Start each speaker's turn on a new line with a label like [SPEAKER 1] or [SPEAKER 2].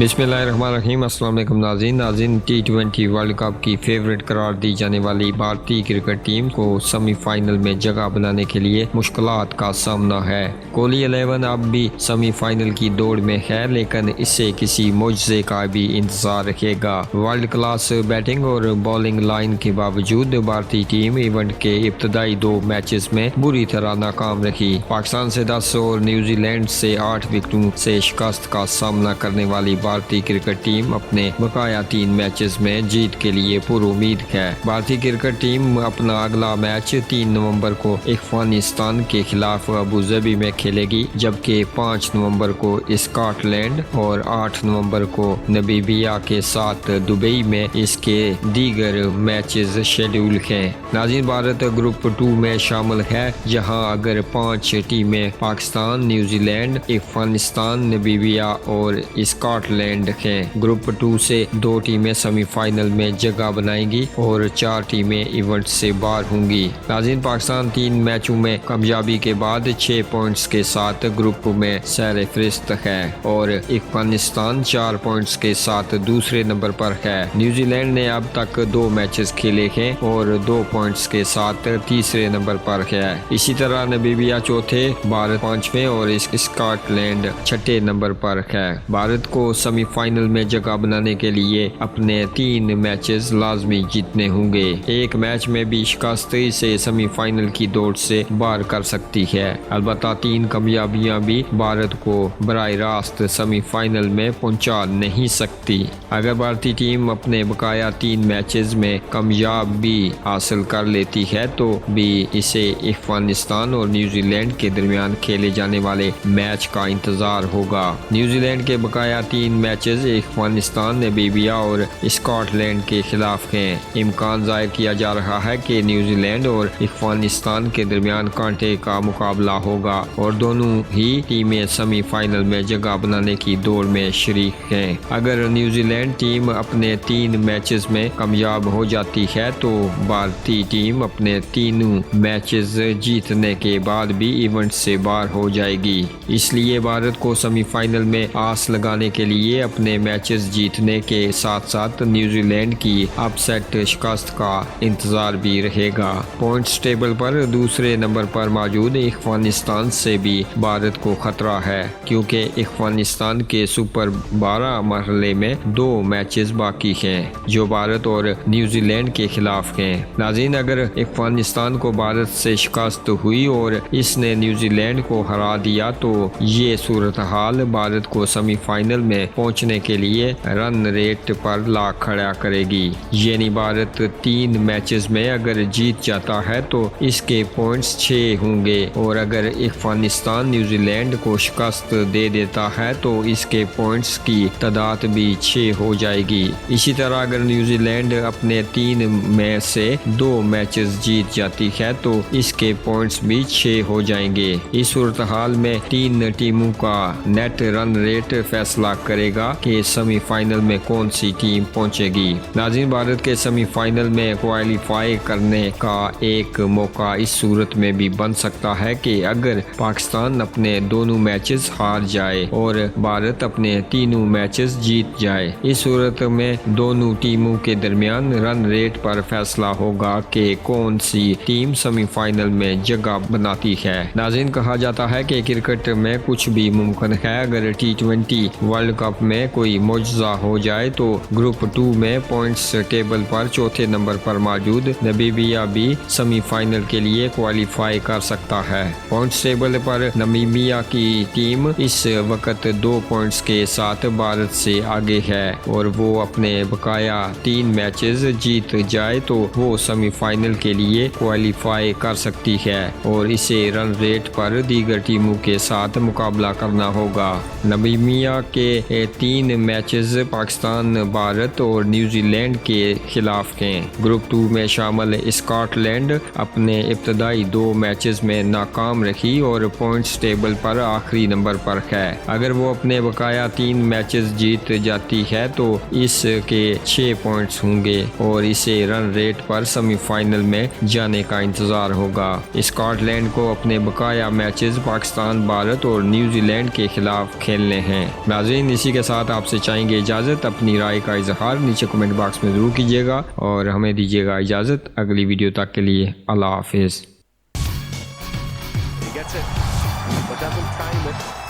[SPEAKER 1] بسم اللہ الرحمن الرحیم۔ السلام علیکم ناظرین ٹی20 ورلڈ کپ کی فیورٹ قرار دی جانے والی بھارتی کرکٹ ٹیم کو سیمی فائنل میں جگہ بنانے کے لیے مشکلات کا سامنا ہے۔ کوہلی 11 اب بھی سیمی فائنل کی دوڑ میں ہے، لیکن اس سے کسی معجزے کا بھی انتظار رکھے گا۔ ورلڈ کلاس بیٹنگ اور بالنگ لائن کے باوجود بھارتی ٹیم ایونٹ کے ابتدائی 2 میچز میں بری طرح ناکام رہی۔ پاکستان سے 10 اور نیوزی لینڈ سے 8 وکٹوں سے شکست کا سامنا کرنے والی بھارتی کرکٹ ٹیم اپنے بقایا 3 میچز میں جیت کے لیے پر امید ہے۔ بھارتی کرکٹ ٹیم اپنا اگلا میچ 3 نومبر کو افغانستان کے خلاف ابوظہبی میں کھیلے گی، جبکہ 5 نومبر کو اسکاٹ لینڈ اور 8 نومبر کو نمیبیا کے ساتھ دبئی میں اس کے دیگر میچز شیڈول ہیں۔ ناظرین، بھارت گروپ 2 میں شامل ہے، جہاں اگر 5 ٹیمیں Pakistan, New Zealand, Afghanistan, Namibia اور اسکاٹ لینڈ ہیں۔ گروپ 2 سے 2 ٹیمیں سیمی فائنل میں جگہ بنائیں گی اور 4 ٹیمیں ایونٹ سے باہر ہوں گی۔ ناظرین، پاکستان 3 میچوں میں کامیابی کے بعد 6 پوائنٹس کے ساتھ گروپ میں سیر فہرست ہے اور افغانستان 4 پوائنٹس کے ساتھ دوسرے نمبر پر ہے۔ نیوزی لینڈ نے اب تک 2 میچز کھیلے ہیں اور 2 پوائنٹس کے ساتھ تیسرے نمبر پر ہے۔ اسی طرح نمیبیا چوتھے، بھارت 5ویں اور اسکاٹ لینڈ 6 نمبر پر ہے۔ بھارت کو سیمی فائنل میں جگہ بنانے کے لیے اپنے 3 میچز لازمی جیتنے ہوں گے۔ ایک میچ میں بھی شکست اسے سیمی فائنل کی دوڑ سے باہر کر سکتی ہے۔ البتہ 3 کامیابیاں بھی بھارت کو براہ راست سیمی فائنل میں پہنچا نہیں سکتی۔ اگر بھارتی ٹیم اپنے بقایا 3 میچز میں کامیابی حاصل کر لیتی ہے تو بھی اسے افغانستان اور نیوزی لینڈ کے درمیان کھیلے جانے والے میچ کا انتظار ہوگا۔ نیوزی لینڈ کے بقایا 3 میچز افغانستان، نمیبیا اور اسکاٹ لینڈ کے خلاف ہیں۔ امکان ظاہر کیا جا رہا ہے کہ نیوزی لینڈ اور افغانستان کے درمیان کانٹے کا مقابلہ ہوگا اور دونوں ہی ٹیمیں سیمی فائنل میں جگہ بنانے کی دوڑ میں شریک ہیں۔ اگر نیوزی لینڈ ٹیم اپنے 3 میچز میں کامیاب ہو جاتی ہے تو بھارتی ٹیم اپنے 3 میچز جیتنے کے بعد بھی ایونٹ سے باہر ہو جائے گی۔ اس لیے بھارت کو سیمی فائنل میں آس لگانے کے لیے اپنے میچز جیتنے کے ساتھ ساتھ نیوزی لینڈ کی اپ سیٹ شکست کا انتظار بھی رہے گا۔ پوائنٹس ٹیبل پر دوسرے نمبر پر موجود افغانستان سے بھی بھارت کو خطرہ ہے، کیونکہ افغانستان کے سپر 12 مرحلے میں 2 میچز باقی ہیں جو بھارت اور نیوزی لینڈ کے خلاف ہیں۔ ناظرین، اگر افغانستان کو بھارت سے شکست ہوئی اور اس نے نیوزی لینڈ کو ہرا دیا تو یہ صورتحال بھارت کو سیمی فائنل میں پہنچنے کے لیے رن ریٹ پر لا کھڑا کرے گی۔ یعنی بھارت 3 میچز میں اگر جیت جاتا ہے تو اس کے پوائنٹس 6 ہوں گے، اور اگر افغانستان نیوزی لینڈ کو شکست دے دیتا ہے تو اس کے پوائنٹس کی تعداد بھی 6 ہو جائے گی۔ اسی طرح اگر نیوزی لینڈ اپنے 3 میں سے 2 میچز جیت جاتی ہے تو اس کے پوائنٹس بھی 6 ہو جائیں گے۔ اس صورتحال میں 3 ٹیموں کا نیٹ رن ریٹ فیصلہ کرے گا کہ سیمی فائنل میں کون سی ٹیم پہنچے گی۔ ناظرین، بھارت کے سیمی فائنل میں کوالیفائی کرنے کا ایک موقع اس صورت میں بھی بن سکتا ہے کہ اگر پاکستان اپنے دونوں میچز ہار جائے اور بھارت اپنے 3 میچز جیت جائے۔ اس صورت میں دونوں ٹیموں کے درمیان رن ریٹ پر فیصلہ ہوگا کہ کون سی ٹیم سیمی فائنل میں جگہ بناتی ہے۔ ناظرین، کہا جاتا ہے کہ کرکٹ میں کچھ بھی ممکن ہے۔ اگر ٹی20 ورلڈ کپ میں کوئی معجزہ ہو جائے تو گروپ 2 میں پوائنٹس ٹیبل پر 4تھے نمبر پر موجود نمیبیا بھی سیمی فائنل کے لیے کوالیفائی کر سکتا ہے۔ پوائنٹس ٹیبل پر نمیبیا کی ٹیم اس وقت 2 پوائنٹس کے ساتھ بھارت سے آگے ہے، اور وہ اپنے بقایا 3 میچز جیت جائے تو وہ سیمی فائنل کے لیے کوالیفائی کر سکتی ہے اور اسے رن ریٹ پر دیگر ٹیموں کے ساتھ مقابلہ کرنا ہوگا۔ نمیبیا کے 3 میچز پاکستان، بھارت اور نیوزی لینڈ کے خلاف ہیں۔ گروپ 2 میں شامل اسکاٹ لینڈ اپنے ابتدائی 2 میچز میں ناکام رہی اور پوائنٹس ٹیبل پر آخری نمبر پر ہے۔ اگر وہ اپنے بقایا 3 میچز جیت جاتی ہے تو اس کے 6 پوائنٹس ہوں گے اور اسے رن ریٹ پر سیمی فائنل میں جانے کا انتظار ہوگا۔ اسکاٹ لینڈ کو اپنے بقایا میچز پاکستان، بھارت اور نیوزی لینڈ کے خلاف کھیلنے ہیں۔ ناظرین، اسی کے ساتھ آپ سے چاہیں گے اجازت، اپنی رائے کا اظہار نیچے کمنٹ باکس میں ضرور کیجیے گا اور ہمیں دیجیے گا اجازت اگلی ویڈیو تک کے لیے اللہ حافظ.
[SPEAKER 2] He gets it, but doesn't time it.